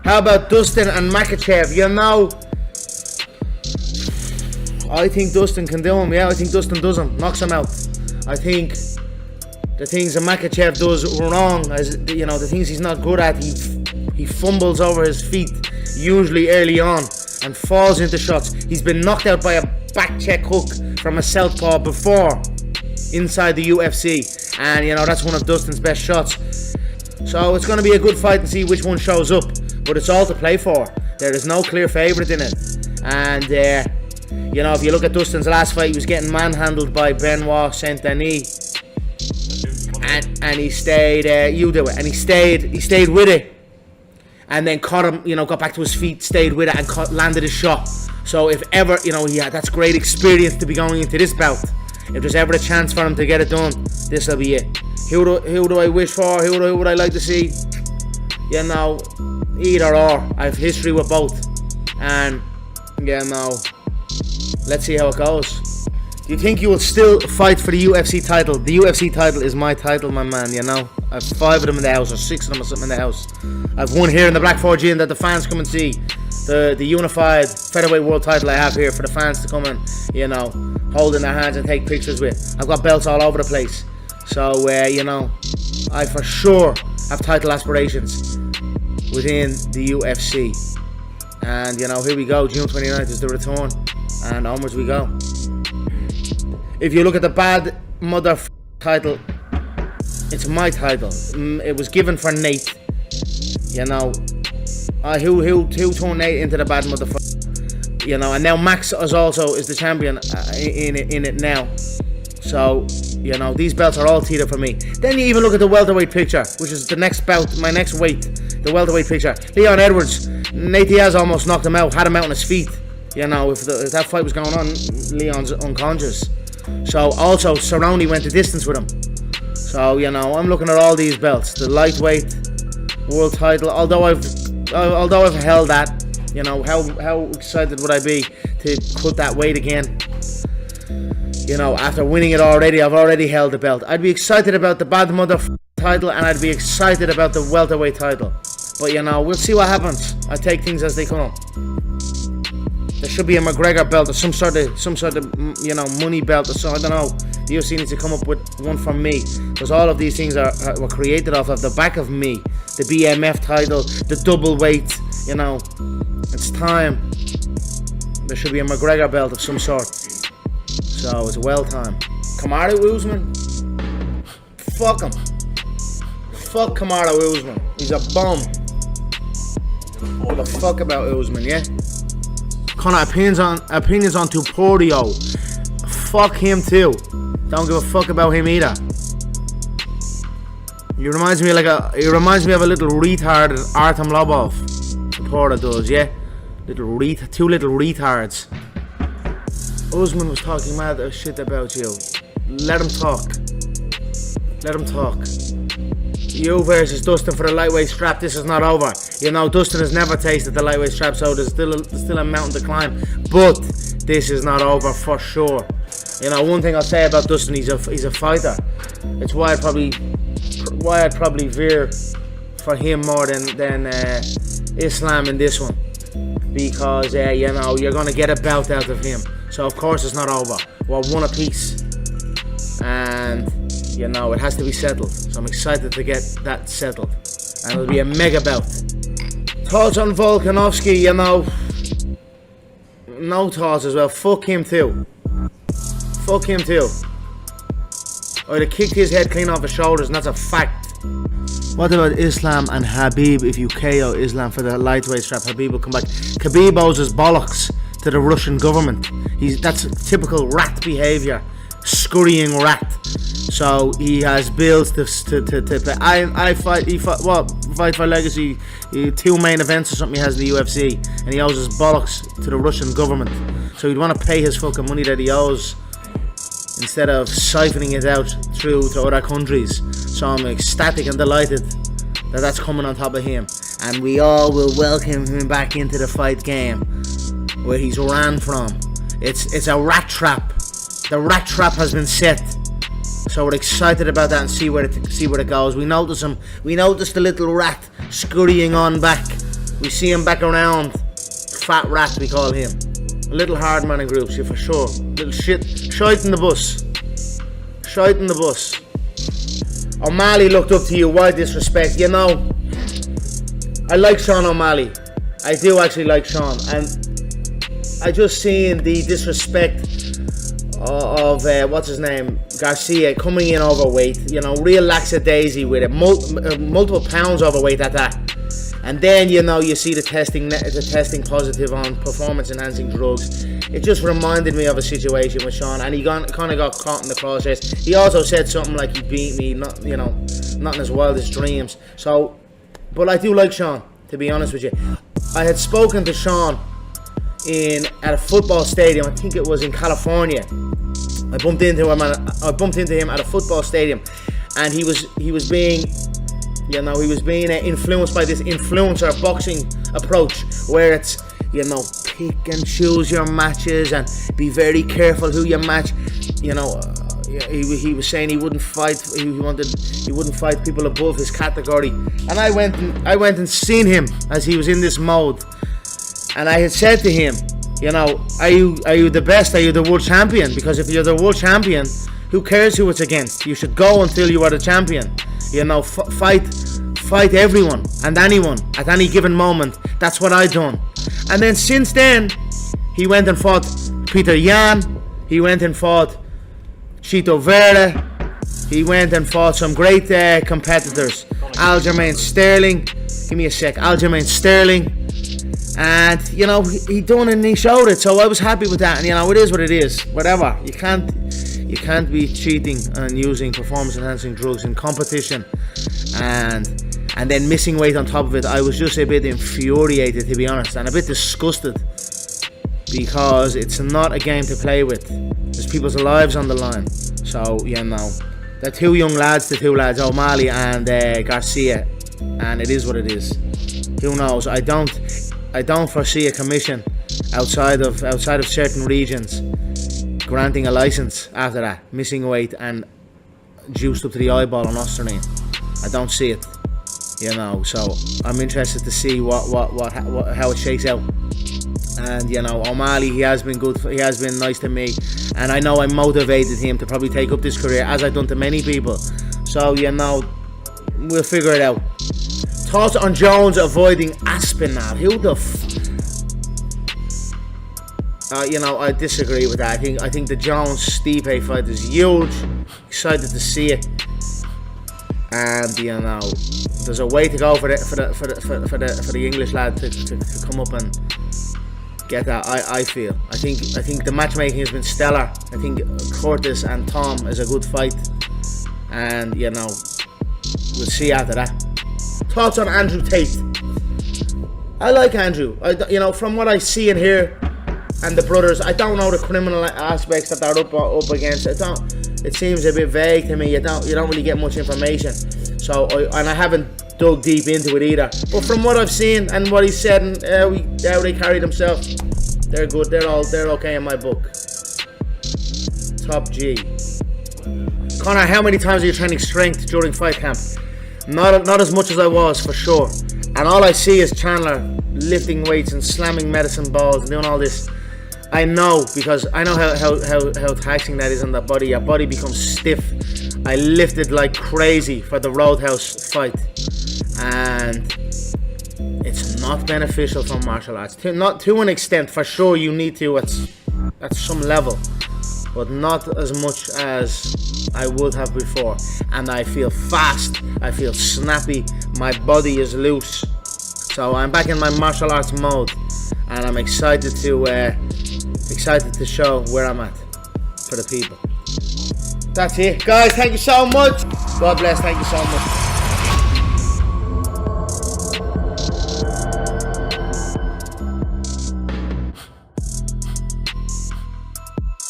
How about Dustin and Makhachev? You know, I think Dustin can do him. Yeah, I think Dustin does him, knocks him out. I think the things that Makhachev does wrong, as you know, the things he's not good at, he fumbles over his feet usually early on and falls into shots. He's been knocked out by a back check hook from a southpaw before inside the UFC, and you know that's one of Dustin's best shots. So it's going to be a good fight to see which one shows up, but it's all to play for. There is no clear favourite in it, and you know, if you look at Dustin's last fight, he was getting manhandled by Benoit Saint Denis, and he stayed. You do it, and he stayed with it, and then caught him. You know, got back to his feet, stayed with it, and landed his shot. So if ever, you know, that's great experience to be going into this bout. If there's ever a chance for him to get it done, this will be it. Who do I wish for? Who would I like to see? You know, either or. I have history with both, and you know, let's see how it goes. Do you think you will still fight for the UFC title? The UFC title is my title, my man, you know. I have 5 of them in the house, or 6 of them or something in the house. I've one here in the Black 4 Gym that the fans come and see. The unified featherweight world title I have here for the fans to come and, you know, hold in their hands and take pictures with. I've got belts all over the place. So, you know, I for sure have title aspirations within the UFC. And, you know, here we go. June 29th is the return. And onwards we go. If you look at the bad mother title, it's my title. It was given for Nate. You know, who turned Nate into the bad motherfucker? You know, and now Max is the champion in it now. So, you know, these belts are all teeter for me. Then you even look at the welterweight picture, which is the next bout, my next weight, the welterweight picture. Leon Edwards, Nate Diaz almost knocked him out, had him out on his feet. You know, if that fight was going on, Leon's unconscious. So also Cerrone went the distance with him. So, you know, I'm looking at all these belts. The lightweight world title, although I've held that, you know, how excited would I be to cut that weight again? You know, after winning it already, I've already held the belt. I'd be excited about the bad mother title, and I'd be excited about the welterweight title. But, you know, we'll see what happens. I take things as they come. There should be a McGregor belt or some sort of you know, money belt or something. I don't know. The UFC needs to come up with one for me, because all of these things were created off of the back of me. The BMF title, the double weight. You know, it's time. There should be a McGregor belt of some sort. So it's well time. Kamaru Usman, fuck him. Fuck Kamaru Usman. He's a bum. What the fuck about Usman, yeah? Conor, opinions on Topuria. Fuck him too. Don't give a fuck about him either. He reminds me of a little retard Artem Lobov. Topuria does, yeah. Two little retards. Usman was talking mad shit about you. Let him talk. You versus Dustin for the lightweight strap. This is not over. You know, Dustin has never tasted the lightweight strap, so there's still a mountain to climb. But this is not over for sure. You know, one thing I'll say about Dustin, he's a fighter. It's why I'd probably veer for him more than Islam in this one, because you know, you're gonna get a bout out of him. So of course it's not over. We're one apiece, and you know, it has to be settled. So I'm excited to get that settled, and it'll be a mega bout. Thoughts on Volkanovski? You know, no thoughts as well. Fuck him too. I'd have kicked his head clean off his shoulders, and that's a fact. What about Islam and Khabib? If you KO Islam for the lightweight strap, Khabib will come back. Khabib owes his bollocks to the Russian government. That's typical rat behaviour, scurrying rat. So he has bills to pay. I fight for legacy. 2 main events or something he has in the UFC, and he owes his bollocks to the Russian government. So he'd want to pay his fucking money that he owes, instead of siphoning it out through to other countries. So I'm ecstatic and delighted that that's coming on top of him, and we all will welcome him back into the fight game where he's ran from. It's a rat trap. The rat trap has been set. So we're excited about that and see where it goes. We notice him. We notice the little rat scurrying on back We see him back around. Fat rat, we call him. A little hard man in groups, yeah, for sure. Little shite in the bus. Shite in the bus. O'Malley looked up to you. Why disrespect? You know, I like Sean O'Malley. I do actually like Sean, and I just seen the disrespect of what's his name, Garcia, coming in overweight. You know, real lackadaisy with it, multiple pounds overweight at that. And then, you know, you see the testing positive on performance-enhancing drugs. It just reminded me of a situation with Sean, and he kind of got caught in the crosshairs. He also said something like he beat me, not in his wildest dreams. So, but I do like Sean, to be honest with you. I had spoken to Sean at a football stadium. I think it was in California. I bumped into him at a football stadium, and he was being influenced by this influencer boxing approach, where it's, you know, pick and choose your matches and be very careful who you match. You know, he was saying he wouldn't fight. He wouldn't fight people above his category. And I went and seen him as he was in this mode, and I had said to him, you know, are you the best? Are you the world champion? Because if you're the world champion, who cares who it's against? You should go until you are the champion. You know, fight everyone and anyone at any given moment. That's what I done. And then since then, he went and fought Peter Yan. He went and fought Chito Vera. He went and fought some great competitors. Aljamain Sterling. Give me a sec. Aljamain Sterling. And, you know, he done it and he showed it. So I was happy with that. And, you know, it is what it is. Whatever. You can't be cheating and using performance-enhancing drugs in competition and then missing weight on top of it. I was just a bit infuriated, to be honest, and a bit disgusted, because it's not a game to play with. There's people's lives on the line. So, you know, the two lads, O'Malley and Garcia, and it is what it is. Who knows? I don't foresee a commission outside of certain regions granting a license after that, missing weight and juiced up to the eyeball on Osterine. I don't see it, you know. So I'm interested to see how it shakes out. And, you know, O'Malley, he has been good. He has been nice to me, and I know I motivated him to probably take up this career, as I've done to many people. So, you know, we'll figure it out. Thoughts on Jones avoiding Aspinall? Who the you know, I disagree with that. I think the Jones-Stipe fight is huge. Excited to see it, and, you know, there's a way to go for the English lad to come up and get that. I feel. I think the matchmaking has been stellar. I think Curtis and Tom is a good fight, and, you know, we'll see after that. Thoughts on Andrew Tate? I like Andrew. You know, from what I see and hear. And the brothers, I don't know the criminal aspects that they're up against. It seems a bit vague to me. You don't really get much information. So, I haven't dug deep into it either. But from what I've seen and what he said and how they carry themselves, they're good. They're okay in my book. Top G. Conor, how many times are you training strength during fight camp? Not as much as I was, for sure. And all I see is Chandler lifting weights and slamming medicine balls and doing all this. I know, because I know how taxing that is on the body. Your body becomes stiff. I lifted like crazy for the Roadhouse fight, and it's not beneficial for martial arts. Not to an extent, for sure you need to at some level, but not as much as I would have before. And I feel fast, I feel snappy, my body is loose. So I'm back in my martial arts mode, and I'm excited to show where I'm at for the people. That's it, guys. Thank you so much. God bless. Thank you so much.